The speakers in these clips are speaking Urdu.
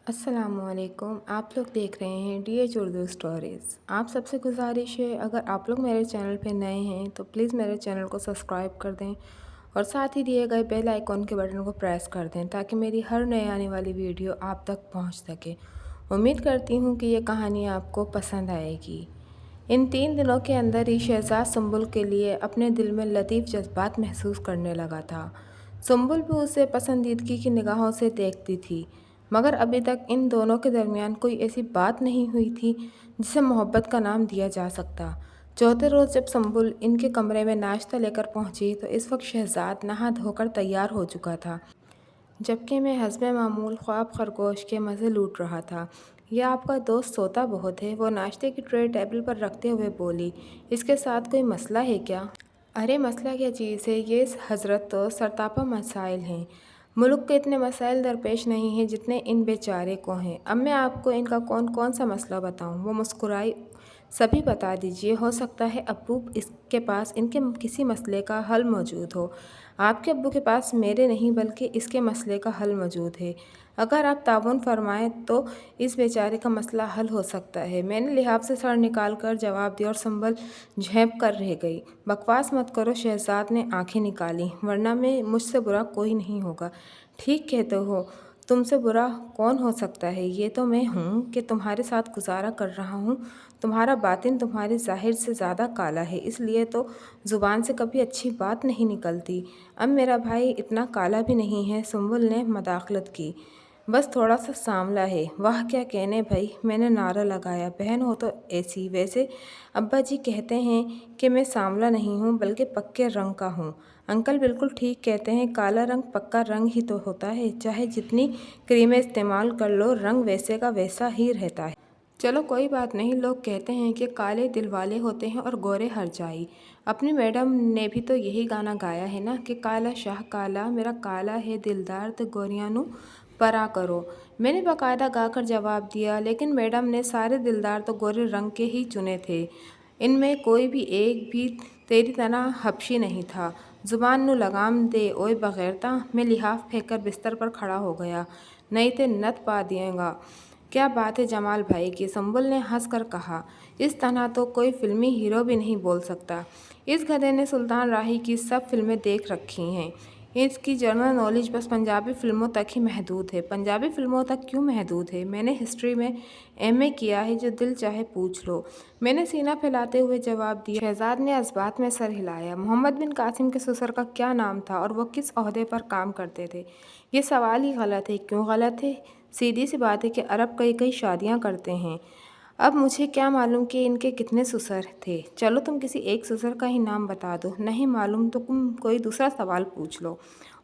السلام علیکم، آپ لوگ دیکھ رہے ہیں ڈی ایچ اردو اسٹوریز۔ آپ سب سے گزارش ہے، اگر آپ لوگ میرے چینل پہ نئے ہیں تو پلیز میرے چینل کو سبسکرائب کر دیں اور ساتھ ہی دیے گئے بیل آئیکن کے بٹن کو پریس کر دیں تاکہ میری ہر نئے آنے والی ویڈیو آپ تک پہنچ سکے۔ امید کرتی ہوں کہ یہ کہانی آپ کو پسند آئے گی۔ ان 3 دنوں کے اندر ہی شہزاد سنبل کے لیے اپنے دل میں لطیف جذبات محسوس کرنے لگا تھا۔ سنبل بھی اسے پسندیدگی کی نگاہوں سے دیکھتی تھی، مگر ابھی تک ان دونوں کے درمیان کوئی ایسی بات نہیں ہوئی تھی جسے محبت کا نام دیا جا سکتا۔ چوتھے روز جب سنبل ان کے کمرے میں ناشتہ لے کر پہنچی تو اس وقت شہزاد نہا دھو کر تیار ہو چکا تھا، جبکہ میں حسب معمول خواب خرگوش کے مزے لوٹ رہا تھا۔ یہ آپ کا دوست سوتا بہت ہے، وہ ناشتے کی ٹرے ٹیبل پر رکھتے ہوئے بولی۔ اس کے ساتھ کوئی مسئلہ ہے کیا؟ ارے مسئلہ کیا چیز ہے، یہ حضرت تو سرتاپا مسائل ہیں۔ ملک کے اتنے مسائل درپیش نہیں ہیں جتنے ان بیچارے کو ہیں۔ اب میں آپ کو ان کا کون سا مسئلہ بتاؤں؟ وہ مسکرائی۔ سبھی بتا دیجیے، ہو سکتا ہے ابو اس کے پاس ان کے کسی مسئلے کا حل موجود ہو۔ آپ کے ابو کے پاس میرے نہیں بلکہ اس کے مسئلے کا حل موجود ہے۔ اگر آپ تعاون فرمائیں تو اس بیچارے کا مسئلہ حل ہو سکتا ہے۔ میں نے لحاف سے سر نکال کر جواب دیا اور سنبل جھینپ کر رہ گئی۔ بکواس مت کرو، شہزاد نے آنکھیں نکالیں، ورنہ مجھ سے برا کوئی نہیں ہوگا۔ ٹھیک کہتے ہو، تم سے برا کون ہو سکتا ہے؟ یہ تو میں ہوں کہ تمہارے ساتھ گزارا کر رہا ہوں۔ تمہارا باطن تمہارے ظاہر سے زیادہ کالا ہے، اس لیے تو زبان سے کبھی اچھی بات نہیں نکلتی۔ اب میرا بھائی اتنا کالا بھی نہیں ہے، سنبل نے مداخلت کی، بس تھوڑا سا سانولا ہے۔ واہ کیا کہنے بھائی، میں نے نعرہ لگایا، بہن ہو تو ایسی۔ ویسے ابا جی کہتے ہیں کہ میں سانولا نہیں ہوں بلکہ پکے رنگ کا ہوں۔ انکل بالکل ٹھیک کہتے ہیں، کالا رنگ پکا رنگ ہی تو ہوتا ہے، چاہے جتنی کریمیں استعمال کر لو رنگ ویسے کا ویسا ہی رہتا ہے۔ چلو کوئی بات نہیں، لوگ کہتے ہیں کہ کالے دل والے ہوتے ہیں اور گورے ہر جائی۔ اپنی میڈم نے بھی تو یہی گانا گایا ہے نا کہ کالا شاہ کالا میرا کالا ہے دلدار تے گوریاں نو پرا کرو۔ میں نے باقاعدہ گا کر جواب دیا، لیکن میڈم نے سارے دلدار تو گورے رنگ کے ہی چنے تھے، ان میں کوئی بھی ایک بھی تیری طرح حبشی نہیں تھا۔ زبان نو لگام دے اوئے بغیرتا۔ میں لحاف پھینک کر بستر پر کھڑا ہو گیا۔ نہیں تے نت پا دیے گا۔ کیا بات ہے جمال بھائی کی، سنبل نے ہنس کر کہا، اس طرح تو کوئی فلمی ہیرو بھی نہیں بول سکتا۔ اس گدھے نے سلطان راہی کی سب فلمیں دیکھ رکھی ہیں، اس کی جنرل نالج بس پنجابی فلموں تک ہی محدود ہے۔ پنجابی فلموں تک کیوں محدود ہے؟ میں نے ہسٹری میں ایم اے کیا ہے، جو دل چاہے پوچھ لو، میں نے سینہ پھیلاتے ہوئے جواب دیا۔ شہزاد نے اس بات میں سر ہلایا۔ محمد بن قاسم کے سسر کا کیا نام تھا اور وہ کس عہدے پر کام کرتے تھے؟ یہ سوال ہی غلط ہے۔ کیوں غلط ہے؟ سیدھی سی بات ہے کہ عرب کئی شادیاں کرتے ہیں۔ اب مجھے کیا معلوم کہ ان کے کتنے سسر تھے؟ چلو تم کسی ایک سسر کا ہی نام بتا دو۔ نہیں معلوم تو تم کوئی دوسرا سوال پوچھ لو۔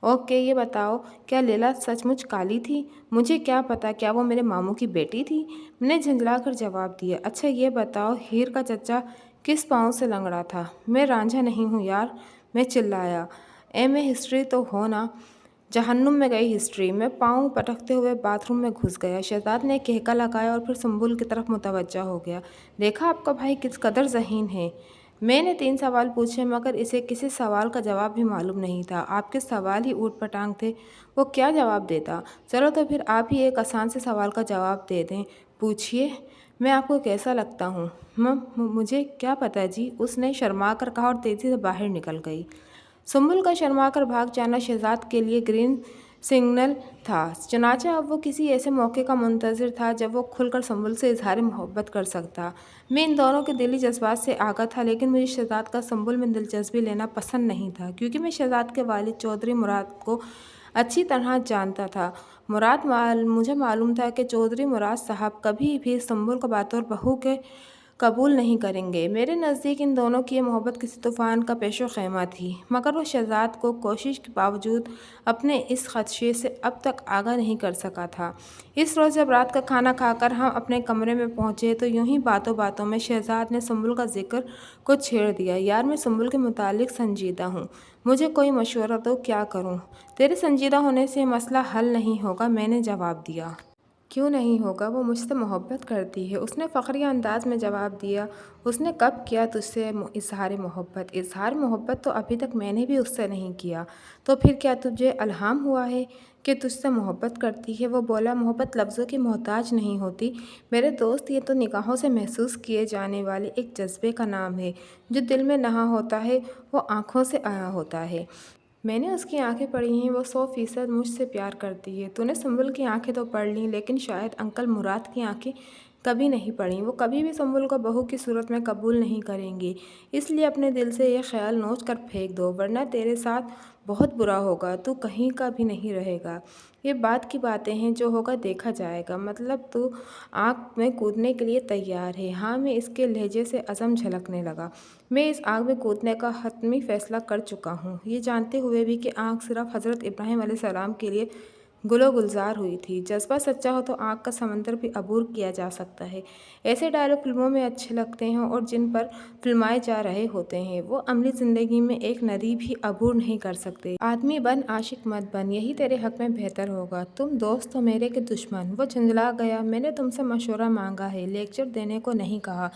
اوکے، یہ بتاؤ، کیا لیلا سچ مچ کالی تھی؟ مجھے کیا پتا، کیا وہ میرے ماموں کی بیٹی تھی؟ میں نے جھنجھلا کر جواب دیا۔ اچھا یہ بتاؤ، ہیر کا چچا کس پاؤں سے لنگڑا تھا؟ میں رانجھا نہیں ہوں یار، میں چلایا۔ ایم اے ہسٹری تو ہو نا؟ جہنم میں گئی ہسٹری۔ میں پاؤں پٹکتے ہوئے باتھ روم میں گھس گیا۔ شہزاد نے کہکا لگایا اور پھر سنبل کی طرف متوجہ ہو گیا۔ دیکھا آپ کا بھائی کس قدر ذہین ہے۔ میں نے 3 سوال پوچھے مگر اسے کسی سوال کا جواب بھی معلوم نہیں تھا۔ آپ کے سوال ہی اوٹ پٹانگ تھے، وہ کیا جواب دیتا؟ چلو تو پھر آپ ہی ایک آسان سے سوال کا جواب دے دیں، پوچھئے، میں آپ کو کیسا لگتا ہوں؟ مجھے کیا پتا جی، اس نے شرما کر کہا اور تیزی سے باہر نکل گئی۔ سنبل کا شرما کر بھاگ جانا شہزاد کے لیے گرین سگنل تھا، چنانچہ اب وہ کسی ایسے موقع کا منتظر تھا جب وہ کھل کر سنبل سے اظہار محبت کر سکتا۔ میں ان دونوں کے دلی جذبات سے آگاہ تھا، لیکن مجھے شہزاد کا سنبل میں دلچسپی لینا پسند نہیں تھا، کیونکہ میں شہزاد کے والد چودھری مراد کو اچھی طرح جانتا تھا۔ مجھے معلوم تھا کہ چودھری مراد صاحب کبھی بھی سنبل کو بطور بہو کے قبول نہیں کریں گے۔ میرے نزدیک ان دونوں کی یہ محبت کسی طوفان کا پیش و خیمہ تھی، مگر وہ شہزاد کو کوشش کے باوجود اپنے اس خدشے سے اب تک آگاہ نہیں کر سکا تھا۔ اس روز جب رات کا کھانا کھا کر ہم اپنے کمرے میں پہنچے تو یوں ہی باتوں باتوں میں شہزاد نے سنبل کا ذکر کو چھیڑ دیا۔ یار میں سنبل کے متعلق سنجیدہ ہوں، مجھے کوئی مشورہ دو، کیا کروں؟ تیرے سنجیدہ ہونے سے یہ مسئلہ حل نہیں ہوگا، میں نے جواب دیا۔ کیوں نہیں ہوگا؟ وہ مجھ سے محبت کرتی ہے، اس نے فخریہ انداز میں جواب دیا۔ اس نے کب کیا تجھ سے اظہار محبت؟ اظہار محبت تو ابھی تک میں نے بھی اس سے نہیں کیا۔ تو پھر کیا تجھے الہام ہوا ہے؟ کہ تجھ سے محبت کرتی ہے۔ وہ بولا، محبت لفظوں کی محتاج نہیں ہوتی میرے دوست، یہ تو نگاہوں سے محسوس کیے جانے والے ایک جذبے کا نام ہے۔ جو دل میں نہاں ہوتا ہے وہ آنکھوں سے آیا ہوتا ہے۔ میں نے اس کی آنکھیں پڑھی ہیں، وہ 100% مجھ سے پیار کرتی ہے۔ تو نے سنبل کی آنکھیں تو پڑھ لیں، لیکن شاید انکل مراد کی آنکھیں کبھی نہیں پڑھیں۔ وہ کبھی بھی سنبل کو بہو کی صورت میں قبول نہیں کریں گے، اس لیے اپنے دل سے یہ خیال نوچ کر پھینک دو، ورنہ تیرے ساتھ بہت برا ہوگا، تو کہیں کا بھی نہیں رہے گا۔ یہ بات کی باتیں ہیں، جو ہوگا دیکھا جائے گا۔ مطلب تو آگ میں کودنے کے لیے تیار ہے؟ ہاں، میں اس کے لہجے سے عزم جھلکنے لگا۔ میں اس آگ میں کودنے کا حتمی فیصلہ کر چکا ہوں، یہ جانتے ہوئے بھی کہ آگ صرف حضرت ابراہیم علیہ السلام کے لیے گل و گلزار ہوئی تھی۔ جذبہ سچا ہو تو آگ کا سمندر بھی عبور کیا جا سکتا ہے۔ ایسے ڈائلاگ فلموں میں اچھے لگتے ہیں اور جن پر فلمائے جا رہے ہوتے ہیں، وہ عملی زندگی میں ایک ندی بھی عبور نہیں کر سکتے۔ آدمی بن، عاشق مت بن، یہی تیرے حق میں بہتر ہوگا۔ تم دوست ہو میرے کہ دشمن؟ وہ جھنجھلا گیا۔ میں نے تم سے مشورہ مانگا ہے، لیکچر دینے کو نہیں کہا۔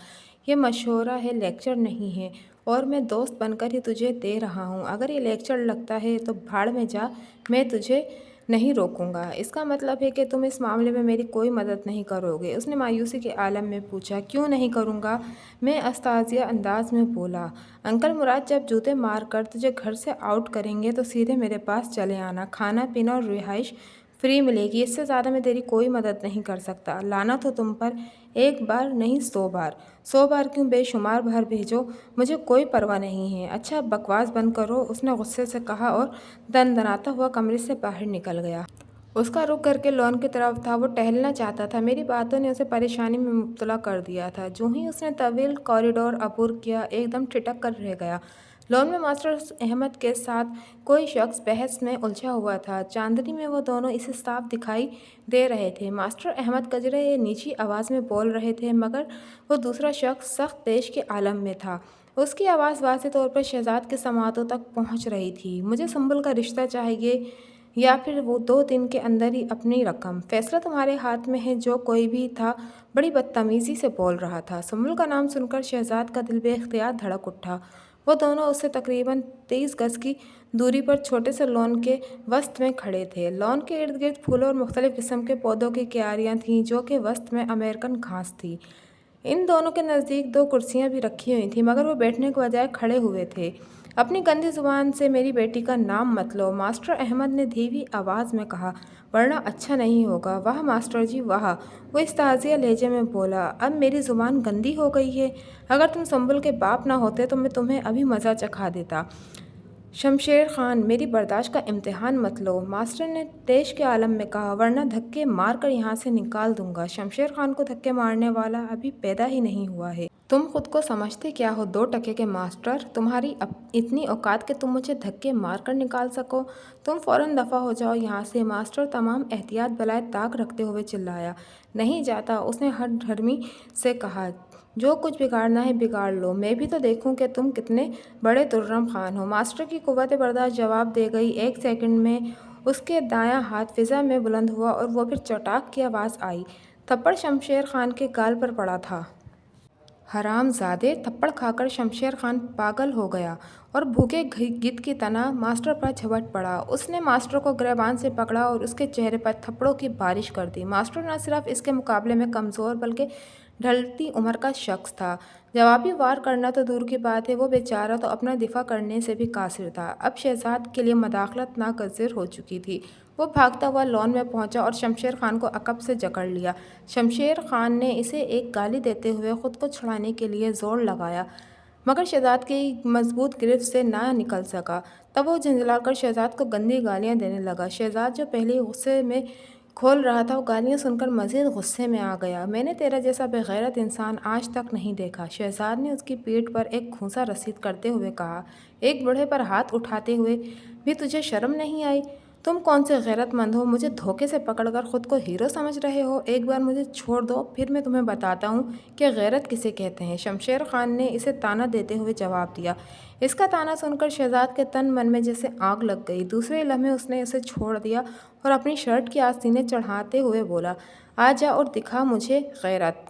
یہ مشورہ ہے، لیکچر نہیں ہے، اور میں دوست بن کر ہی تجھے دے رہا ہوں۔ اگر یہ لیکچر لگتا ہے تو بھاڑ میں جا، میں تجھے نہیں روکوں گا۔ اس کا مطلب ہے کہ تم اس معاملے میں میری کوئی مدد نہیں کرو گے؟ اس نے مایوسی کے عالم میں پوچھا۔ کیوں نہیں کروں گا؟ میں استازیہ انداز میں بولا۔ انکل مراد جب جوتے مار کر تجھے گھر سے آؤٹ کریں گے تو سیدھے میرے پاس چلے آنا، کھانا پینا اور رہائش فری ملے گی۔ اس سے زیادہ میں تیری کوئی مدد نہیں کر سکتا۔ لعنت ہو تم پر، ایک بار نہیں 100 بار۔ 100 بار کیوں، بے شمار بار بھیجو، مجھے کوئی پرواہ نہیں ہے۔ اچھا بکواس بند کرو، اس نے غصے سے کہا اور دندناتا ہوا کمرے سے باہر نکل گیا۔ اس کا رخ گھر کے لان کی طرف تھا، وہ ٹہلنا چاہتا تھا۔ میری باتوں نے اسے پریشانی میں مبتلا کر دیا تھا۔ جو ہی اس نے طویل کوریڈور عبور کیا، ایک دم ٹھٹک کر رہ گیا۔ لان میں ماسٹر احمد کے ساتھ کوئی شخص بحث میں الجھا ہوا تھا۔ چاندنی میں وہ دونوں اسے صاف دکھائی دے رہے تھے۔ ماسٹر احمد کجرے نیچی آواز میں بول رہے تھے، مگر وہ دوسرا شخص سخت طیش کے عالم میں تھا۔ اس کی آواز واضح طور پر شہزاد کے سماعتوں تک پہنچ رہی تھی۔ مجھے سنبل کا رشتہ چاہیے، یا پھر وہ 2 دن کے اندر ہی اپنی رقم۔ فیصلہ تمہارے ہاتھ میں ہے۔ جو کوئی بھی تھا بڑی بدتمیزی سے بول رہا تھا۔ سنبل کا نام سن کر شہزاد کا دل بے اختیار دھڑک اٹھا۔ وہ دونوں اس سے تقریباً 23 گز کی دوری پر چھوٹے سے لان کے وسط میں کھڑے تھے۔ لان کے ارد گرد پھولوں اور مختلف قسم کے پودوں کی کیاریاں تھیں، جو کہ وسط میں امریکن گھاس تھی۔ ان دونوں کے نزدیک 2 کرسیاں بھی رکھی ہوئی تھیں، مگر وہ بیٹھنے کے بجائے کھڑے ہوئے تھے۔ اپنی گندی زبان سے میری بیٹی کا نام مت لو، ماسٹر احمد نے دھیمی آواز میں کہا، ورنہ اچھا نہیں ہوگا۔ واہ ماسٹر جی واہ، وہ استازیہ لہجے میں بولا۔ اب میری زبان گندی ہو گئی ہے؟ اگر تم سنبل کے باپ نہ ہوتے تو میں تمہیں ابھی مزہ چکھا دیتا۔ شمشیر خان، میری برداشت کا امتحان مت لو، ماسٹر نے طیش کے عالم میں کہا، ورنہ دھکے مار کر یہاں سے نکال دوں گا۔ شمشیر خان کو دھکے مارنے والا ابھی پیدا ہی نہیں ہوا ہے۔ تم خود کو سمجھتے کیا ہو 2 ٹکے کے ماسٹر؟ تمہاری اتنی اوقات کہ تم مجھے دھکے مار کر نکال سکو؟ تم فوراً دفع ہو جاؤ یہاں سے۔ ماسٹر تمام احتیاط بالائے طاق رکھتے ہوئے چلایا۔ نہیں جاتا، اس نے ہٹ دھرمی سے کہا۔ جو کچھ بگاڑنا ہے بگاڑ لو، میں بھی تو دیکھوں کہ تم کتنے بڑے ترم خان ہو۔ ماسٹر کی قوت برداشت جواب دے گئی۔ 1 سیکنڈ میں اس کے دایاں ہاتھ فضا میں بلند ہوا اور وہ پھر چٹاک کی آواز آئی۔ تھپڑ شمشیر خان کے گال پر پڑا تھا۔ حرام زادے! تھپڑ کھا کر شمشیر خان پاگل ہو گیا اور بھوکے گدھ کی طرح ماسٹر پر جھپٹ پڑا۔ اس نے ماسٹر کو گریبان سے پکڑا اور اس کے چہرے پر تھپڑوں کی بارش کر دی۔ ماسٹر نہ صرف اس کے مقابلے میں کمزور بلکہ ڈھلتی عمر کا شخص تھا۔ جوابی وار کرنا تو دور کی بات ہے، وہ بیچارہ تو اپنا دفاع کرنے سے بھی قاصر تھا۔ اب شہزاد کے لیے مداخلت ناگزیر ہو چکی تھی۔ وہ بھاگتا ہوا لان میں پہنچا اور شمشیر خان کو عقب سے جکڑ لیا۔ شمشیر خان نے اسے ایک گالی دیتے ہوئے خود کو چھڑانے کے لیے زور لگایا، مگر شہزاد کی مضبوط گرفت سے نہ نکل سکا۔ تب وہ جھنجھلا کر شہزاد کو گندی گالیاں دینے لگا۔ شہزاد جو پہلے ہی غصے میں کھول رہا تھا، وہ گالیاں سن کر مزید غصے میں آ گیا۔ میں نے تیرا جیسا بے غیرت انسان آج تک نہیں دیکھا، شہزاد نے اس کی پیٹھ پر ایک گھونسا رسید کرتے ہوئے کہا۔ ایک بوڑھے پر ہاتھ اٹھاتے ہوئے بھی تجھے شرم نہیں آئی؟ تم کون سے غیرت مند ہو؟ مجھے دھوکے سے پکڑ کر خود کو ہیرو سمجھ رہے ہو؟ ایک بار مجھے چھوڑ دو، پھر میں تمہیں بتاتا ہوں کہ غیرت کسے کہتے ہیں۔ شمشیر خان نے اسے طعنہ دیتے ہوئے جواب دیا۔ اس کا طعنہ سن کر شہزاد کے تن من میں جیسے آگ لگ گئی۔ دوسرے لمحے اس نے اسے چھوڑ دیا اور اپنی شرٹ کی آستینیں چڑھاتے ہوئے بولا، آ جا اور دکھا مجھے غیرت۔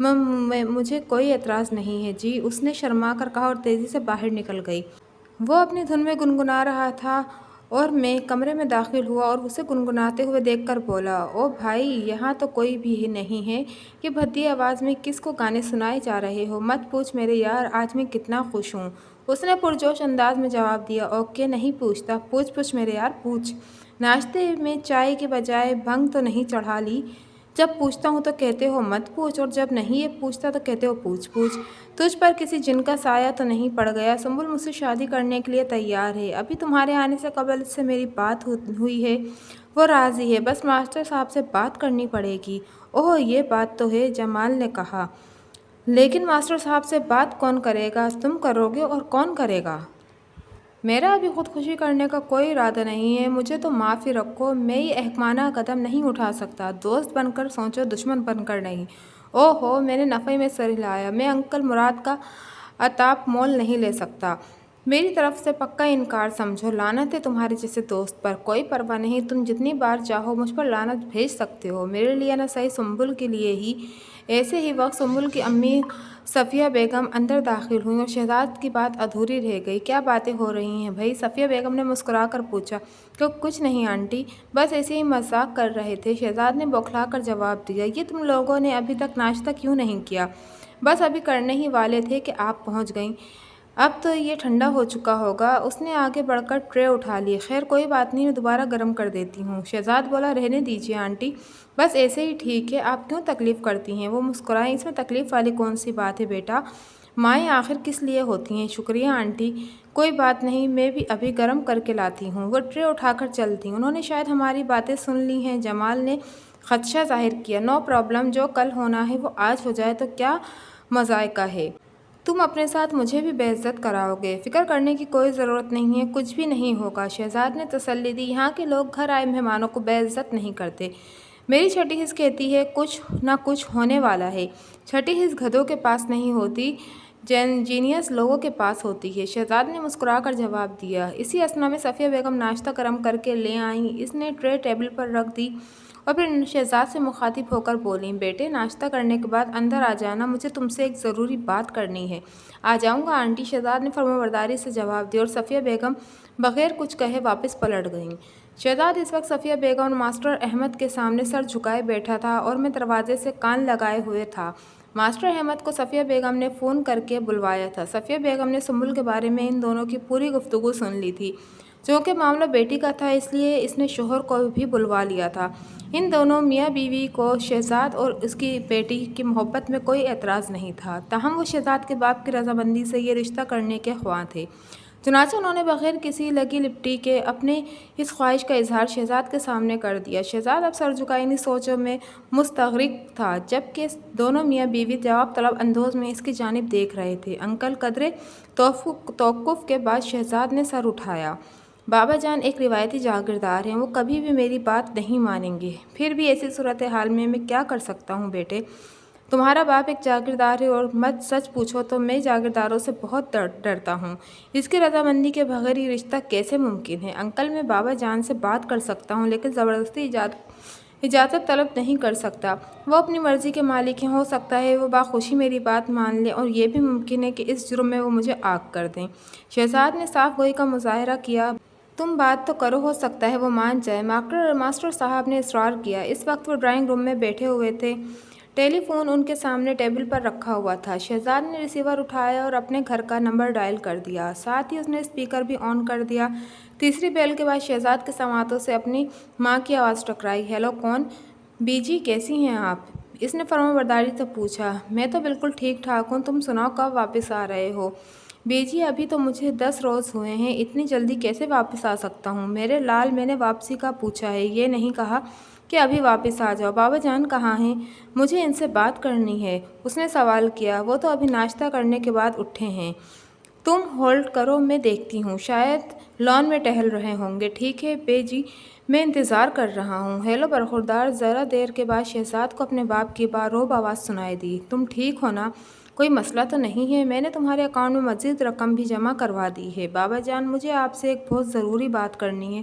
مجھے کوئی اعتراض نہیں ہے جی، اس نے شرما کر کہا اور تیزی سے باہر نکل گئی۔ وہ اپنی دھن میں گنگنا رہا تھا اور میں کمرے میں داخل ہوا اور اسے گنگناتے ہوئے دیکھ کر بولا، او بھائی، یہاں تو کوئی بھی نہیں ہے، یہ بھدی آواز میں کس کو گانے سنائے جا رہے ہو؟ مت پوچھ میرے یار، آج میں کتنا خوش ہوں۔ اس نے پرجوش انداز میں جواب دیا، اوکے، نہیں پوچھتا، پوچھ میرے یار، پوچھ۔ ناشتے میں چائے کے بجائے بھنگ تو نہیں چڑھا لی؟ جب پوچھتا ہوں تو کہتے ہو مت پوچھ، اور جب نہیں یہ پوچھتا تو کہتے ہو پوچھ۔ تجھ پر کسی جن کا سایہ تو نہیں پڑ گیا؟ سنبل مجھ سے شادی کرنے کے لیے تیار ہے، ابھی تمہارے آنے سے قبل سے میری بات ہوئی ہے، وہ راضی ہے، بس ماسٹر صاحب سے بات کرنی پڑے گی۔ اوہ، یہ بات تو ہے، جمال نے کہا، لیکن ماسٹر صاحب سے بات کون کرے گا؟ تم کرو گے اور کون کرے گا؟ میرا ابھی خودکشی کرنے کا کوئی ارادہ نہیں ہے، مجھے تو معاف ہی رکھو، میں یہ احمقانہ قدم نہیں اٹھا سکتا۔ دوست بن کر سوچو، دشمن بن کر نہیں۔ او ہو، میں نے نفی میں سر ہلایا، میں انکل مراد کا عتاب مول نہیں لے سکتا، میری طرف سے پکا انکار سمجھو۔ لعنت ہے تمہارے جیسے دوست پر، کوئی پرواہ نہیں، تم جتنی بار چاہو مجھ پر لعنت بھیج سکتے ہو، میرے لیے نہ صحیح سنبل کے لیے ہی۔ ایسے ہی وقت سنبل کی امی صفیہ بیگم اندر داخل ہوئیں اور شہزاد کی بات ادھوری رہ گئی۔ کیا باتیں ہو رہی ہیں بھائی؟ صفیہ بیگم نے مسکرا کر پوچھا۔ کچھ نہیں آنٹی، بس ایسے ہی مذاق کر رہے تھے، شہزاد نے بوکھلا کر جواب دیا۔ یہ تم لوگوں نے ابھی تک ناشتہ کیوں نہیں کیا؟ بس ابھی کرنے ہی والے تھے کہ آپ پہنچ گئیں، اب تو یہ ٹھنڈا ہو چکا ہوگا۔ اس نے آگے بڑھ کر ٹرے اٹھا لی۔ خیر کوئی بات نہیں، میں دوبارہ گرم کر دیتی ہوں۔ شہزاد بولا، رہنے دیجیے آنٹی، بس ایسے ہی ٹھیک ہے، آپ کیوں تکلیف کرتی ہیں؟ وہ مسکرائیں۔ اس میں تکلیف والی کون سی بات ہے بیٹا، مائیں آخر کس لیے ہوتی ہیں؟ شکریہ آنٹی، کوئی بات نہیں، میں بھی ابھی گرم کر کے لاتی ہوں۔ وہ ٹرے اٹھا کر چل دیں۔ انہوں نے شاید ہماری باتیں سن لی ہیں، جمال نے خدشہ ظاہر کیا۔ نو پرابلم، جو کل ہونا ہے وہ آج ہو جائے تو کیا مضائقہ ہے؟ تم اپنے ساتھ مجھے بھی بے عزت کراؤ گے؟ فکر کرنے کی کوئی ضرورت نہیں ہے، کچھ بھی نہیں ہوگا، شہزاد نے تسلی دی۔ یہاں کے لوگ گھر آئے مہمانوں کو بے عزت نہیں کرتے، میری چھٹی حس کہتی ہے کچھ نہ کچھ ہونے والا ہے۔ چھٹی حس گدھوں کے پاس نہیں ہوتی، جینیس لوگوں کے پاس ہوتی ہے، شہزاد نے مسکرا کر جواب دیا۔ اسی اثنا میں صفیہ بیگم ناشتہ گرم کر کے لے آئیں۔ اس نے ٹرے ٹیبل پر رکھ دی اور پھر شہزاد سے مخاطب ہو کر بولیں، بیٹے ناشتہ کرنے کے بعد اندر آ جانا، مجھے تم سے ایک ضروری بات کرنی ہے۔ آ جاؤں گا آنٹی، شہزاد نے فرمانبرداری سے جواب دیا اور صفیہ بیگم بغیر کچھ کہے واپس پلٹ گئیں۔ شہزاد اس وقت صفیہ بیگم اور ماسٹر احمد کے سامنے سر جھکائے بیٹھا تھا اور میں دروازے سے کان لگائے ہوئے تھا۔ ماسٹر احمد کو صفیہ بیگم نے فون کر کے بلوایا تھا۔ صفیہ بیگم نے سنبل کے بارے میں ان دونوں کی پوری گفتگو سن لی تھی۔ چونکہ معاملہ بیٹی کا تھا اس لیے اس نے شوہر کو بھی بلوا لیا تھا۔ ان دونوں میاں بیوی کو شہزاد اور اس کی بیٹی کی محبت میں کوئی اعتراض نہیں تھا، تاہم وہ شہزاد کے باپ کی رضامندی سے یہ رشتہ کرنے کے خواہاں تھے۔ چنانچہ انہوں نے بغیر کسی لگی لپٹی کے اپنے اس خواہش کا اظہار شہزاد کے سامنے کر دیا۔ شہزاد اب سر جھکائے سوچوں میں مستغرق تھا، جبکہ دونوں میاں بیوی جواب طلب انداز میں اس کی جانب دیکھ رہے تھے۔ انکل، قدرے توقف کے بعد شہزاد نے سر اٹھایا۔ بابا جان ایک روایتی جاگیردار ہیں، وہ کبھی بھی میری بات نہیں مانیں گے، پھر بھی ایسی صورتحال میں کیا کر سکتا ہوں بیٹے؟ تمہارا باپ ایک جاگیردار ہے اور مت سچ پوچھو تو میں جاگیرداروں سے بہت ڈرتا ہوں، اس کی رضامندی کے بغیر یہ رشتہ کیسے ممکن ہے؟ انکل، میں بابا جان سے بات کر سکتا ہوں لیکن زبردستی اجازت طلب نہیں کر سکتا، وہ اپنی مرضی کے مالک ہیں، ہو سکتا ہے وہ باخوشی میری بات مان لیں، اور یہ بھی ممکن ہے کہ اس جرم میں وہ مجھے آگ کر دیں۔ شہزاد نے صاف گوئی کا مظاہرہ کیا، تم بات تو کرو، ہو سکتا ہے وہ مان جائے۔ ماسٹر صاحب نے اصرار کیا۔ اس وقت وہ ڈرائنگ روم میں بیٹھے ہوئے تھے، ٹیلی فون ان کے سامنے ٹیبل پر رکھا ہوا تھا۔ شہزاد نے ریسیور اٹھایا اور اپنے گھر کا نمبر ڈائل کر دیا، ساتھ ہی اس نے اسپیکر بھی آن کر دیا۔ تیسری بیل کے بعد شہزاد کے سماعتوں سے اپنی ماں کی آواز ٹکرائی، ہیلو، کون؟ بی جی، کیسی ہیں آپ؟ اس نے فرمانبرداری سے پوچھا۔ میں تو بالکل ٹھیک ٹھاک ہوں، تم سناؤ، کب واپس آ رہے ہو؟ بی جی، ابھی تو مجھے 10 روز ہوئے ہیں، اتنی جلدی کیسے واپس آ سکتا ہوں؟ میرے لال، میں نے واپسی کا پوچھا ہے، یہ نہیں کہا کہ ابھی واپس آ جاؤ۔ بابا جان کہاں ہیں؟ مجھے ان سے بات کرنی ہے، اس نے سوال کیا۔ وہ تو ابھی ناشتہ کرنے کے بعد اٹھے ہیں، تم ہولڈ کرو، میں دیکھتی ہوں، شاید لان میں ٹہل رہے ہوں گے۔ ٹھیک ہے بی جی، میں انتظار کر رہا ہوں۔ ہیلو برخوردار۔ ذرا دیر کے بعد شہزاد کو اپنے باپ کی باروب آواز سنائی دی، تم ٹھیک ہو نا؟ کوئی مسئلہ تو نہیں ہے؟ میں نے تمہارے اکاؤنٹ میں مزید رقم بھی جمع کروا دی ہے۔ بابا جان، مجھے آپ سے ایک بہت ضروری بات کرنی ہے،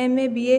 MA BA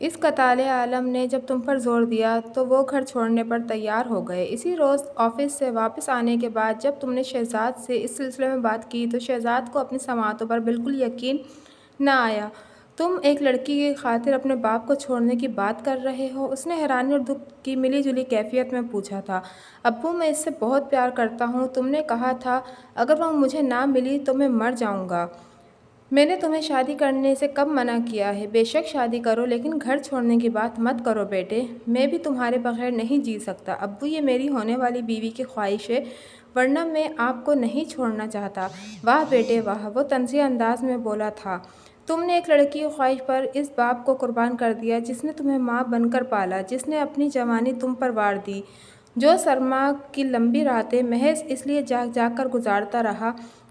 اس قتال عالم نے جب تم پر زور دیا تو وہ گھر چھوڑنے پر تیار ہو گئے۔ اسی روز آفس سے واپس آنے کے بعد جب تم نے شہزاد سے اس سلسلے میں بات کی تو شہزاد کو اپنی سماعتوں پر بالکل یقین نہ آیا۔ تم ایک لڑکی کی خاطر اپنے باپ کو چھوڑنے کی بات کر رہے ہو؟ اس نے حیرانی اور دکھ کی ملی جلی کیفیت میں پوچھا تھا۔ ابو، میں اس سے بہت پیار کرتا ہوں۔ تم نے کہا تھا اگر وہ مجھے نہ ملی تو میں مر جاؤں گا۔ میں نے تمہیں شادی کرنے سے کب منع کیا ہے؟ بے شک شادی کرو، لیکن گھر چھوڑنے کی بات مت کرو بیٹے۔ میں بھی تمہارے بغیر نہیں جی سکتا ابو، یہ میری ہونے والی بیوی کی خواہش ہے، ورنہ میں آپ کو نہیں چھوڑنا چاہتا۔ واہ بیٹے واہ، وہ طنزیہ انداز میں بولا تھا۔ تم نے ایک لڑکی کی خواہش پر اس باپ کو قربان کر دیا جس نے تمہیں ماں بن کر پالا، جس نے اپنی جوانی تم پر وار دی، جو سرما کی لمبی راتیں محض اس لیے جاگ جاگ کر گزارتا رہا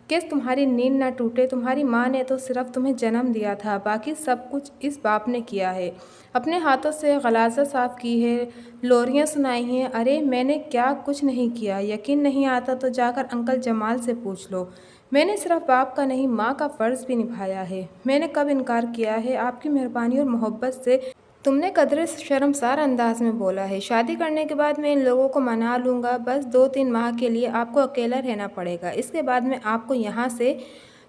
کہ تمہاری نیند نہ ٹوٹے۔ تمہاری ماں نے تو صرف تمہیں جنم دیا تھا، باقی سب کچھ اس باپ نے کیا ہے، اپنے ہاتھوں سے غلاظت صاف کی ہے، لوریاں سنائی ہیں۔ ارے میں نے کیا کچھ نہیں کیا؟ یقین نہیں آتا تو جا کر انکل جمال سے پوچھ لو۔ میں نے صرف باپ کا نہیں ماں کا فرض بھی نبھایا ہے۔ میں نے کب انکار کیا ہے؟ آپ کی مہربانی اور محبت سے۔ تم نے قدرے شرمسار انداز میں بولا ہے۔ شادی کرنے کے بعد میں ان لوگوں کو منا لوں گا، بس 2-3 ماہ کے لیے آپ کو اکیلا رہنا پڑے گا، اس کے بعد میں آپ کو یہاں سے۔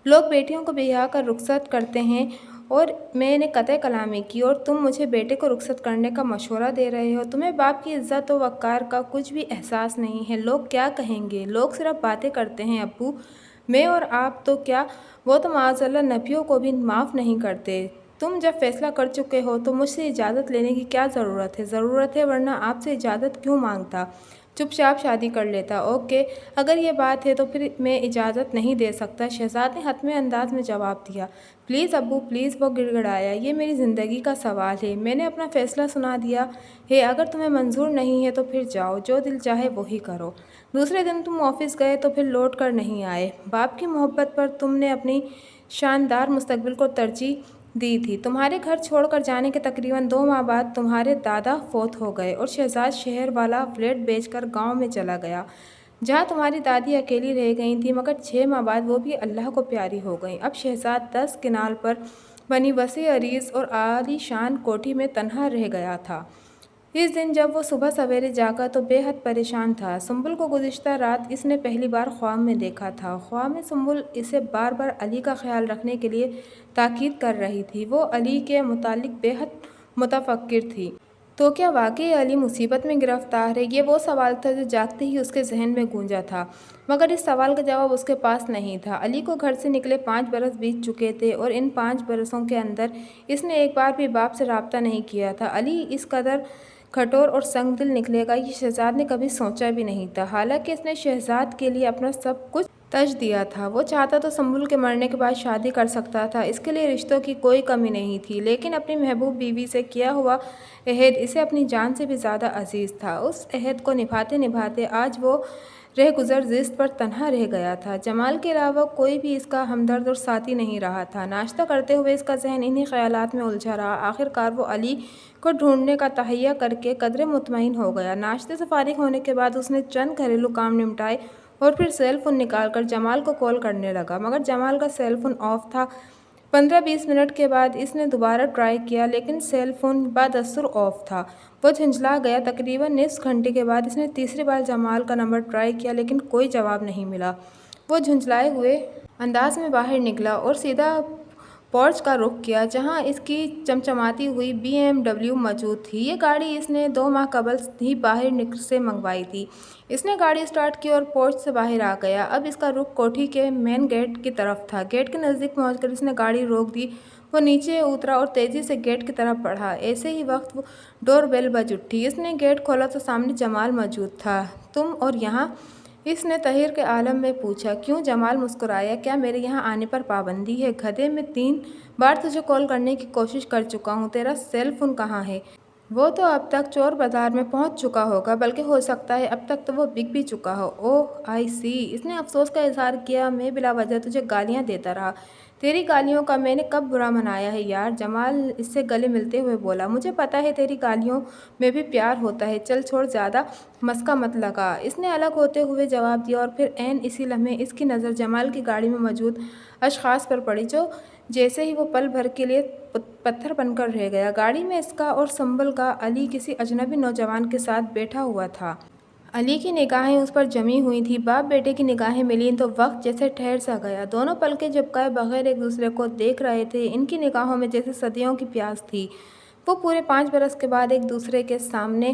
لوگ بیٹیوں کو بیاہ کر رخصت کرتے ہیں اور میں نے قطع کلامی کی اور تم مجھے بیٹے کو رخصت کرنے کا مشورہ دے رہے ہو؟ تمہیں باپ کی عزت و وقار کا کچھ بھی احساس نہیں ہے۔ لوگ کیا کہیں گے؟ لوگ صرف باتیں کرتے ہیں ابو، میں اور آپ تو کیا، وہ تو معاذاللہ نبیوں کو بھی معاف نہیں کرتے۔ تم جب فیصلہ کر چکے ہو تو مجھ سے اجازت لینے کی کیا ضرورت ہے؟ ضرورت ہے، ورنہ آپ سے اجازت کیوں مانگتا؟ چپ چاپ شادی کر لیتا۔ اوکے، اگر یہ بات ہے تو پھر میں اجازت نہیں دے سکتا، شہزاد نے حتمی انداز میں جواب دیا۔ پلیز ابو پلیز، وہ گڑ گڑایا، یہ میری زندگی کا سوال ہے، میں نے اپنا فیصلہ سنا دیا ہے، اگر تمہیں منظور نہیں ہے تو پھر جاؤ، جو دل چاہے وہی کرو۔ دوسرے دن تم آفس گئے تو پھر لوٹ کر نہیں آئے۔ باپ کی محبت پر تم نے اپنی شاندار مستقبل کو ترجیح دی تھی۔ تمہارے گھر چھوڑ کر جانے کے تقریباً 2 ماہ بعد تمہارے دادا فوت ہو گئے اور شہزاد شہر والا فلیٹ بیچ کر گاؤں میں چلا گیا، جہاں تمہاری دادی اکیلی رہ گئی تھی، مگر 6 ماہ بعد وہ بھی اللہ کو پیاری ہو گئیں۔ اب شہزاد 10 کنال پر بنی وسیع عریض اور عالی شان کوٹھی میں تنہا رہ گیا تھا۔ اس دن جب وہ صبح سویرے جاگا تو بے حد پریشان تھا۔ سنبل کو گزشتہ رات اس نے پہلی بار خواب میں دیکھا تھا۔ خواب میں سنبل اسے بار بار علی کا خیال رکھنے کے لیے تاکید کر رہی تھی۔ وہ علی کے متعلق بے حد متفکر تھی۔ تو کیا واقعی علی مصیبت میں گرفتار ہے؟ یہ وہ سوال تھا جو جاگتے ہی اس کے ذہن میں گونجا تھا، مگر اس سوال کا جواب اس کے پاس نہیں تھا۔ علی کو گھر سے نکلے 5 برس بیت چکے تھے اور ان 5 برسوں کے اندر اس نے ایک بار بھی باپ سے رابطہ نہیں کیا تھا۔ علی اس قدر کھٹور اور سنگ دل نکلے گا یہ شہزاد نے کبھی سوچا بھی نہیں تھا، حالانکہ اس نے شہزاد کے لیے اپنا سب کچھ ترج دیا تھا۔ وہ چاہتا تو سنبل کے مرنے کے بعد شادی کر سکتا تھا، اس کے لیے رشتوں کی کوئی کمی نہیں تھی، لیکن اپنی محبوب بیوی سے کیا ہوا عہد اسے اپنی جان سے بھی زیادہ عزیز تھا۔ اس عہد کو نبھاتے نبھاتے آج وہ رہ گزر زیست پر تنہا رہ گیا تھا۔ جمال کے علاوہ کوئی بھی اس کا ہمدرد اور ساتھی نہیں رہا تھا۔ ناشتہ کرتے ہوئے اس کا ذہن انہی خیالات میں الجھا رہا۔ آخر کار وہ علی کو ڈھونڈنے کا تہیہ کر کے قدرے مطمئن ہو گیا۔ ناشتے سے فارغ ہونے کے بعد اس نے چند گھریلو کام نمٹائے اور پھر سیل فون نکال کر جمال کو کال کرنے لگا، مگر جمال کا سیل فون آف تھا۔ 15-20 منٹ کے بعد اس نے دوبارہ ٹرائی کیا، لیکن سیل فون بدستور آف تھا۔ وہ جھنجھلا گیا۔ تقریباً نصف گھنٹے کے بعد اس نے تیسری بار جمال کا نمبر ٹرائی کیا، لیکن کوئی جواب نہیں ملا۔ وہ جھنجھلائے ہوئے انداز میں باہر نکلا اور سیدھا پورچ کا رخ کیا، جہاں اس کی چمچماتی ہوئی BMW موجود تھی۔ یہ گاڑی اس نے 2 ماہ قبل ہی باہر سے منگوائی تھی۔ اس نے گاڑی سٹارٹ کی اور پورچ سے باہر آ گیا۔ اب اس کا رخ کوٹھی کے مین گیٹ کی طرف تھا۔ گیٹ کے نزدیک پہنچ کر اس نے گاڑی روک دی۔ وہ نیچے اترا اور تیزی سے گیٹ کی طرف بڑھا۔ ایسے ہی وقت ڈور بیل بج اٹھی۔ اس نے گیٹ کھولا تو سامنے جمال موجود تھا۔ تم اور یہاں؟ اس نے تحیر کے عالم میں پوچھا۔ کیوں؟ جمال مسکرایا۔ کیا میرے یہاں آنے پر پابندی ہے؟ گدھے، میں 3 بار تجھے کال کرنے کی کوشش کر چکا ہوں، تیرا سیل فون کہاں ہے؟ وہ تو اب تک چور بازار میں پہنچ چکا ہوگا، بلکہ ہو سکتا ہے اب تک تو وہ بک بھی چکا ہو۔ اوہ آئی سی، اس نے افسوس کا اظہار کیا۔ میں بلا وجہ تجھے گالیاں دیتا رہا، تیری گالیوں کا میں نے کب برا منایا ہے یار؟ جمال اس سے گلے ملتے ہوئے بولا۔ مجھے پتا ہے تیری گالیوں میں بھی پیار ہوتا ہے، چل چھوڑ، زیادہ مسکا مت لگا، اس نے الگ ہوتے ہوئے جواب دیا، اور پھر عین اسی لمحے اس کی نظر جمال کی گاڑی میں موجود اشخاص پر پڑی جو جیسے ہی وہ پل بھر کے لیے پتھر بن کر رہ گیا۔ گاڑی میں اس کا اور سنبل کا علی کسی اجنبی نوجوان کے ساتھ بیٹھا ہوا تھا۔ علی کی نگاہیں اس پر جمی ہوئی تھیں۔ باپ بیٹے کی نگاہیں ملیں تو وقت جیسے ٹھہر سا گیا۔ دونوں پلکیں جھپکائے بغیر ایک دوسرے کو دیکھ رہے تھے۔ ان کی نگاہوں میں جیسے صدیوں کی پیاس تھی۔ وہ پورے 5 برس کے بعد ایک دوسرے کے سامنے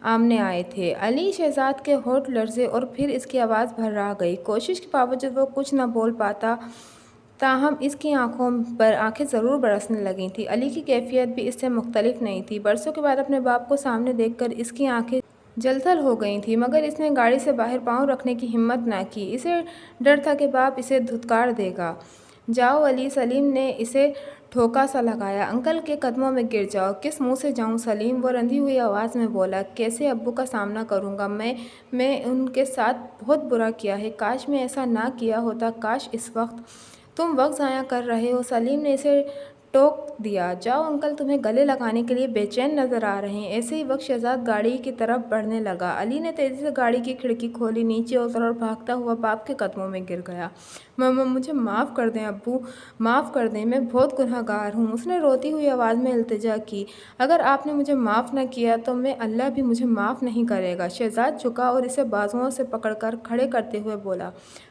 آمنے آئے تھے۔ علی شہزاد کے ہونٹ لرزے اور پھر اس کی آواز بھرا گئی۔ کوشش کے باوجود وہ کچھ نہ بول پاتا، تاہم اس کی آنکھوں پر آنکھیں ضرور برسنے لگی تھیں۔ علی کی کیفیت بھی اس سے مختلف نہیں تھی۔ برسوں کے بعد اپنے باپ کو سامنے دیکھ کر اس کی آنکھیں جل تھل ہو گئی تھیں، مگر اس نے گاڑی سے باہر پاؤں رکھنے کی ہمت نہ کی۔ اسے ڈر تھا کہ باپ اسے دھتکار دے گا۔ جاؤ علی، سلیم نے اسے ٹھوکا سا لگایا۔ انکل کے قدموں میں گر جاؤ۔ کس منہ سے جاؤں سلیم؟ وہ رندھی ہوئی آواز میں بولا۔ کیسے ابو کا سامنا کروں گا میں ان کے ساتھ بہت برا کیا ہے۔ کاش میں ایسا نہ کیا ہوتا، کاش اس وقت تم وقت ضائع کر رہے ہو۔ سلیم نے اسے ٹوک دیا۔ جاؤ، انکل تمہیں گلے لگانے کے لیے بے چین نظر آ رہے ہیں۔ ایسے ہی وقت شہزاد گاڑی کی طرف بڑھنے لگا۔ علی نے تیزی سے گاڑی کی کھڑکی کھولی، نیچے اترا اور بھاگتا ہوا باپ کے قدموں میں گر گیا۔ مجھے معاف کر دیں ابو، معاف کر دیں، میں بہت گناہ گار ہوں، اس نے روتی ہوئی آواز میں التجا کی۔ اگر آپ نے مجھے معاف نہ کیا تو اللہ بھی مجھے معاف نہیں کرے گا۔ شہزاد جھکا اور اسے بازوؤں سے پکڑ کر کھڑے کرتے ہوئے بولا،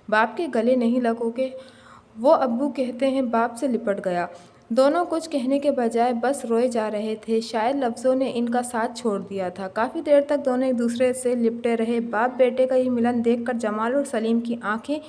باپ کے گلے نہیں لگو گے؟ وہ ابو کہتے ہیں۔ باپ سے لپٹ گیا۔ دونوں کچھ کہنے کے بجائے بس روئے جا رہے تھے۔ شاید لفظوں نے ان کا ساتھ چھوڑ دیا تھا۔ کافی دیر تک دونوں ایک دوسرے سے لپٹے رہے۔ باپ بیٹے کا یہ ملن دیکھ کر جمال اور سلیم کی آنکھیں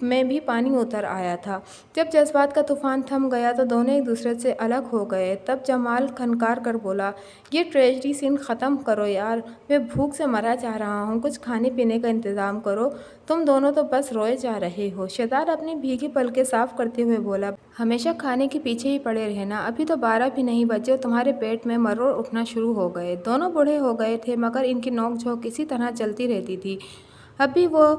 میں بھی پانی اتر آیا تھا۔ جب جذبات کا طوفان تھم گیا تو دونوں ایک دوسرے سے الگ ہو گئے۔ تب جمال کھنکار کر بولا، یہ ٹریجڈی سین ختم کرو یار، میں بھوک سے مرا جا رہا ہوں، کچھ کھانے پینے کا انتظام کرو، تم دونوں تو بس روئے جا رہے ہو۔ شہزاد اپنی بھیگی پلکیں صاف کرتے ہوئے بولا، ہمیشہ کھانے کے پیچھے ہی پڑے رہنا، ابھی تو 12 بھی نہیں بجے اور تمہارے پیٹ میں مروڑ اٹھنا شروع ہو گئے۔ دونوں بوڑھے ہو گئے تھے مگر ان کی نوک جھونک اسی طرح چلتی رہتی تھی۔ اب بھی وہ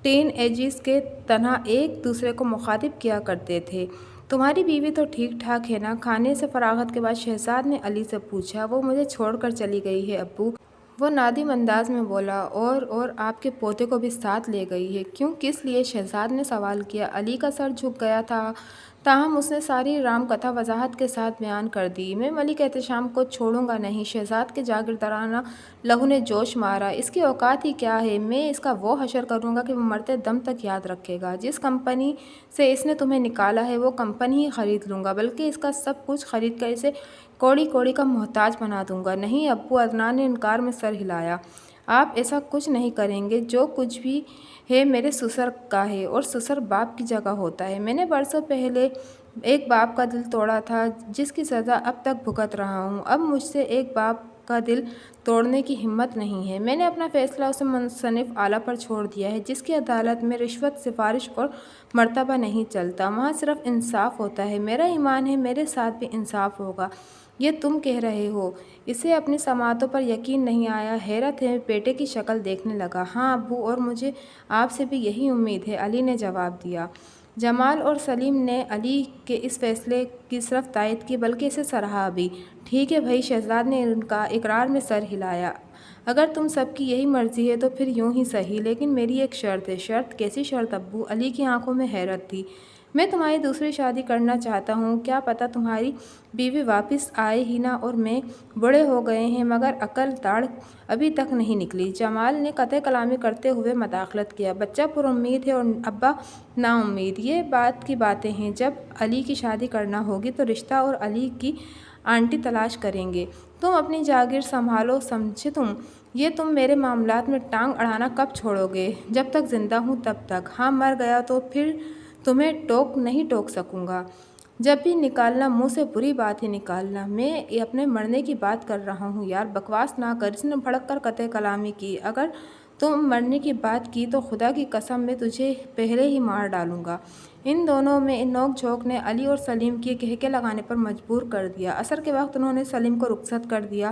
ٹین ایجز کے طرح ایک دوسرے کو مخاطب کیا کرتے تھے۔ تمہاری بیوی تو ٹھیک ٹھاک ہے نا؟ کھانے سے فراغت کے بعد شہزاد نے علی سے پوچھا۔ وہ مجھے چھوڑ کر چلی گئی ہے ابو، وہ نادم انداز میں بولا، اور آپ کے پوتے کو بھی ساتھ لے گئی ہے؟ کیوں، کس لیے؟ شہزاد نے سوال کیا۔ علی کا سر جھک گیا تھا، تاہم اس نے ساری رام کتھا وضاحت کے ساتھ بیان کر دی۔ میں ملک احتشام کو چھوڑوں گا نہیں۔ شہزاد کے جاگیردارانہ لہو نے جوش مارا۔ اس کی اوقات ہی کیا ہے؟ میں اس کا وہ حشر کروں گا کہ وہ مرتے دم تک یاد رکھے گا۔ جس کمپنی سے اس نے تمہیں نکالا ہے وہ کمپنی ہی خرید لوں گا، بلکہ اس کا سب کچھ خرید کر اسے کوڑی کوڑی کا محتاج بنا دوں گا۔ نہیں ابو، عدنان نے انکار میں سر ہلایا۔ آپ ایسا کچھ نہیں کریں گے۔ جو کچھ بھی ہے میرے سسر کا ہے، اور سسر باپ کی جگہ ہوتا ہے۔ میں نے برسوں پہلے ایک باپ کا دل توڑا تھا جس کی سزا اب تک بھگت رہا ہوں۔ اب مجھ سے ایک باپ کا دل توڑنے کی ہمت نہیں ہے۔ میں نے اپنا فیصلہ اسے مصنف اعلیٰ پر چھوڑ دیا ہے، جس کی عدالت میں رشوت، سفارش اور مرتبہ نہیں چلتا، وہاں صرف انصاف ہوتا ہے۔ میرا ایمان ہے میرے ساتھ بھی انصاف ہوگا۔ یہ تم کہہ رہے ہو؟ اسے اپنی سماعتوں پر یقین نہیں آیا۔ حیرت ہے بیٹے کی شکل دیکھنے لگا۔ ہاں ابو، اور مجھے آپ سے بھی یہی امید ہے، علی نے جواب دیا۔ جمال اور سلیم نے علی کے اس فیصلے کی صرف تائید کی بلکہ اسے سراہا بھی۔ ٹھیک ہے بھائی، شہزاد نے ان کا اقرار میں سر ہلایا۔ اگر تم سب کی یہی مرضی ہے تو پھر یوں ہی سہی، لیکن میری ایک شرط ہے۔ شرط؟ کیسی شرط ابو؟ علی کی آنکھوں میں حیرت تھی۔ میں تمہاری دوسری شادی کرنا چاہتا ہوں۔ کیا پتہ تمہاری بیوی واپس آئے ہی نہ اور میں، بوڑھے ہو گئے ہیں مگر عقل داڑھ ابھی تک نہیں نکلی۔ جمال نے قطع کلامی کرتے ہوئے مداخلت کیا، بچہ پر امید ہے اور ابا نا امید، یہ بات کی باتیں ہیں۔ جب علی کی شادی کرنا ہوگی تو رشتہ اور علی کی آنٹی تلاش کریں گے۔ تم اپنی جاگیر سنبھالو، سمجھے تم؟ یہ تم میرے معاملات میں ٹانگ اڑانا کب چھوڑو گے؟ جب تک زندہ ہوں تب تک۔ ہاں، مر گیا تو پھر تمہیں نہیں ٹوک سکوں گا۔ جب بھی نکالنا منہ سے بری بات ہی نکالنا۔ میں اپنے مرنے کی بات کر رہا ہوں یار، بکواس نہ کر۔ اس نے بھڑک کر قطع کلامی کی۔ اگر تم مرنے کی بات کی تو خدا کی قسم میں تجھے پہلے ہی مار ڈالوں گا۔ ان دونوں میں نوک جھونک نے علی اور سلیم کی کہکے لگانے پر مجبور کر دیا۔ عصر کے وقت انہوں نے سلیم کو رخصت کر دیا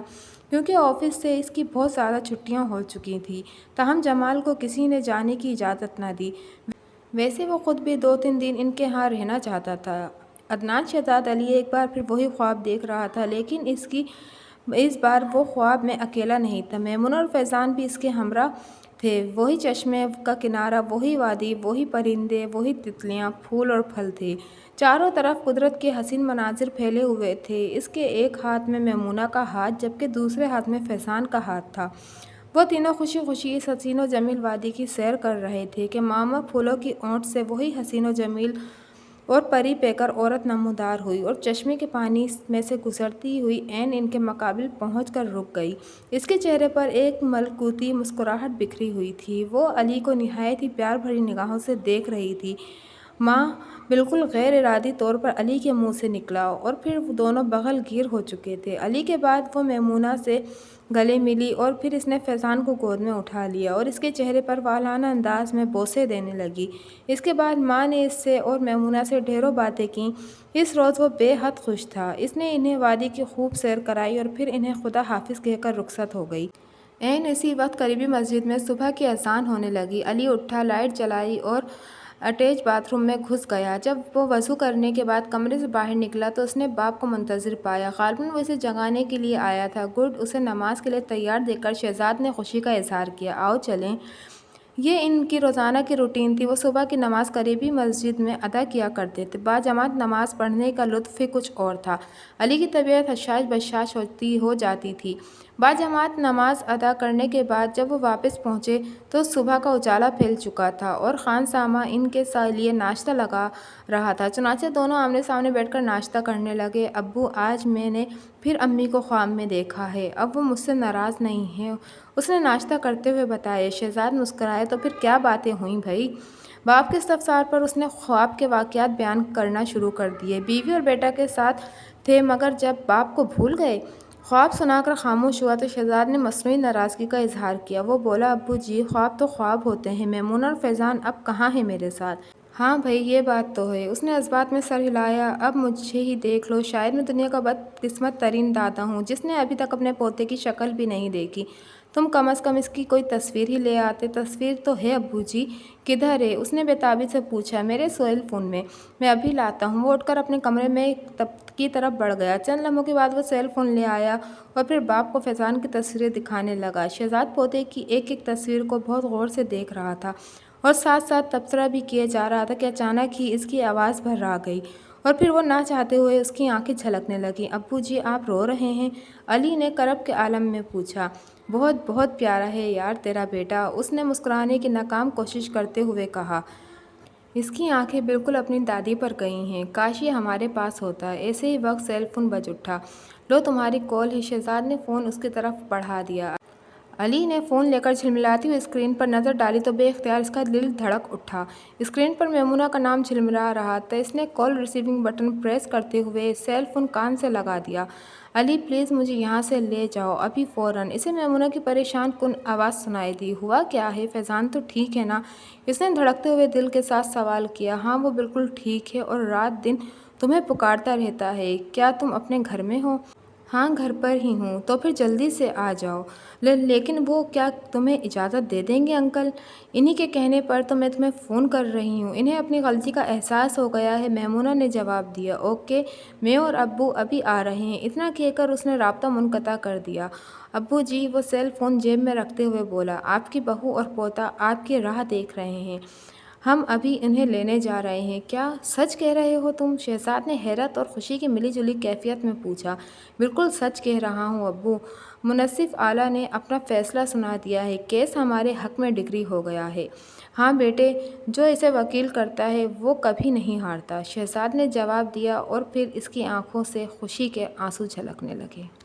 کیونکہ آفس سے اس کی بہت زیادہ چھٹیاں ہو چکی تھیں، تاہم جمال کو کسی نے جانے کی اجازت نہ دی۔ ویسے وہ خود بھی 2-3 دن ان کے ہاں رہنا چاہتا تھا۔ عدنان شہزاد علی ایک بار پھر وہی خواب دیکھ رہا تھا، لیکن اس بار وہ خواب میں اکیلا نہیں تھا۔ میمونہ اور فیضان بھی اس کے ہمراہ تھے، وہی چشمے کا کنارہ، وہی وادی، وہی پرندے، وہی تتلیاں، پھول اور پھل تھے۔ چاروں طرف قدرت کے حسین مناظر پھیلے ہوئے تھے۔ اس کے ایک ہاتھ میں میمونہ کا ہاتھ جبکہ دوسرے ہاتھ میں فیضان کا ہاتھ تھا۔ وہ تینوں خوشی خوشی اس حسین و جمیل وادی کی سیر کر رہے تھے کہ ماما پھولوں کی اونٹ سے وہی حسین و جمیل اور پری پیکر عورت نمودار ہوئی اور چشمے کے پانی میں سے گزرتی ہوئی عین ان کے مقابل پہنچ کر رک گئی۔ اس کے چہرے پر ایک ملکوتی مسکراہٹ بکھری ہوئی تھی۔ وہ علی کو نہایت ہی پیار بھری نگاہوں سے دیکھ رہی تھی۔ ماں بالکل غیر ارادی طور پر علی کے منہ سے نکلا اور پھر وہ دونوں بغل گیر ہو چکے تھے۔ علی کے بعد وہ میمونہ سے گلے ملی اور پھر اس نے فیضان کو گود میں اٹھا لیا اور اس کے چہرے پر والہانہ انداز میں بوسے دینے لگی۔ اس کے بعد ماں نے اس سے اور میمونہ سے ڈھیروں باتیں کیں۔ اس روز وہ بے حد خوش تھا۔ اس نے انہیں وادی کی خوب سیر کرائی اور پھر انہیں خدا حافظ کہہ کر رخصت ہو گئی۔ عین اسی وقت قریبی مسجد میں صبح کی اذان ہونے لگی۔ علی اٹھا، لائٹ جلائی اور اٹیچ باتھ روم میں گھس گیا۔ جب وہ وضو کرنے کے بعد کمرے سے باہر نکلا تو اس نے باپ کو منتظر پایا۔ غالباً وہ اسے جگانے کے لیے آیا تھا۔ گڈ! اسے نماز کے لیے تیار دیکھ کر شہزاد نے خوشی کا اظہار کیا۔ آؤ چلیں۔ یہ ان کی روزانہ کی روٹین تھی۔ وہ صبح کی نماز قریبی مسجد میں ادا کیا کرتے تھے۔ باجماعت نماز پڑھنے کا لطف ہی کچھ اور تھا۔ علی کی طبیعت حشاش بشاش ہو جاتی تھی۔ باجماعت نماز ادا کرنے کے بعد جب وہ واپس پہنچے تو صبح کا اجالا پھیل چکا تھا اور خان سامہ ان کے لیے ناشتہ لگا رہا تھا۔ چنانچہ دونوں آمنے سامنے بیٹھ کر ناشتہ کرنے لگے۔ ابو، آج میں نے پھر امی کو خواب میں دیکھا ہے۔ اب وہ مجھ سے ناراض نہیں ہیں، اس نے ناشتہ کرتے ہوئے بتایا۔ شہزاد مسکرائے۔ تو پھر کیا باتیں ہوئیں بھائی؟ باپ کے استفسار پر اس نے خواب کے واقعات بیان کرنا شروع کر دیے۔ بیوی اور بیٹا کے ساتھ تھے مگر جب باپ کو بھول گئے؟ خواب سنا کر خاموش ہوا تو شہزاد نے مصنوعی ناراضگی کا اظہار کیا۔ وہ بولا، ابو جی، خواب تو خواب ہوتے ہیں۔ میمونہ اور فیضان اب کہاں ہیں میرے ساتھ؟ ہاں بھائی، یہ بات تو ہے۔ اس نے جذبات میں سر ہلایا۔ اب مجھے ہی دیکھ لو، شاید میں دنیا کا بدقسمت ترین دادا ہوں جس نے ابھی تک اپنے پوتے کی شکل بھی نہیں دیکھی۔ تم کم از کم اس کی کوئی تصویر ہی لے آتے۔ تصویر تو ہے ابو جی۔ کدھر ہے؟ اس نے بے تابی سے پوچھا۔ میرے سیل فون میں۔ میں ابھی لاتا ہوں۔ وہ اٹھ کر اپنے کمرے میں کی طرف بڑھ گیا۔ چند لمحوں کے بعد وہ سیل فون لے آیا اور پھر باپ کو فیضان کی تصویریں دکھانے لگا۔ شہزاد پوتے کی ایک ایک تصویر کو بہت غور سے دیکھ رہا تھا اور ساتھ ساتھ تبصرہ بھی کیے جا رہا تھا کہ اچانک ہی اس کی آواز بھر آ گئی اور پھر وہ نہ چاہتے ہوئے اس کی آنکھیں چھلکنے لگیں۔ ابو جی، آپ رو رہے ہیں؟ علی نے کرب کے عالم میں پوچھا۔ بہت بہت پیارا ہے یار تیرا بیٹا، اس نے مسکرانے کی ناکام کوشش کرتے ہوئے کہا۔ اس کی آنکھیں بالکل اپنی دادی پر گئی ہیں۔ کاش یہ ہمارے پاس ہوتا۔ ایسے ہی وقت سیل فون بج اٹھا۔ لو تمہاری کال ہے۔ شہزاد نے فون اس کی طرف بڑھا دیا۔ علی نے فون لے کر جھلملاتی ہوئی اسکرین پر نظر ڈالی تو بے اختیار اس کا دل دھڑک اٹھا۔ اسکرین پر میمونہ کا نام جھلملا رہا تھا۔ اس نے کال ریسیونگ بٹن پریس کرتے ہوئے سیل فون کان سے لگا دیا۔ علی پلیز مجھے یہاں سے لے جاؤ ابھی فوراً۔ اسے میمونہ کی پریشان کن آواز سنائی دی۔ ہوا کیا ہے؟ فیضان تو ٹھیک ہے نا؟ اس نے دھڑکتے ہوئے دل کے ساتھ سوال کیا۔ ہاں وہ بالکل ٹھیک ہے اور رات دن تمہیں پکارتا رہتا ہے۔ کیا تم اپنے گھر میں ہو؟ ہاں گھر پر ہی ہوں۔ تو پھر جلدی سے آ جاؤ۔ لیکن وہ کیا تمہیں اجازت دے دیں گے انکل؟ انہی کے کہنے پر تو میں تمہیں فون کر رہی ہوں۔ انہیں اپنی غلطی کا احساس ہو گیا ہے، میمونہ نے جواب دیا۔ اوکے، میں اور ابو ابھی آ رہے ہیں۔ اتنا کہہ کر اس نے رابطہ منقطع کر دیا۔ ابو جی، وہ سیل فون جیب میں رکھتے ہوئے بولا، آپ کی بہو اور پوتا آپ کی راہ دیکھ رہے ہیں۔ ہم ابھی انہیں لینے جا رہے ہیں۔ کیا سچ کہہ رہے ہو تم؟ شہزاد نے حیرت اور خوشی کی ملی جلی کیفیت میں پوچھا۔ بالکل سچ کہہ رہا ہوں ابو۔ منصف اعلیٰ نے اپنا فیصلہ سنا دیا ہے۔ کیس ہمارے حق میں ڈگری ہو گیا ہے۔ ہاں بیٹے، جو اسے وکیل کرتا ہے وہ کبھی نہیں ہارتا، شہزاد نے جواب دیا اور پھر اس کی آنکھوں سے خوشی کے آنسو چھلکنے لگے۔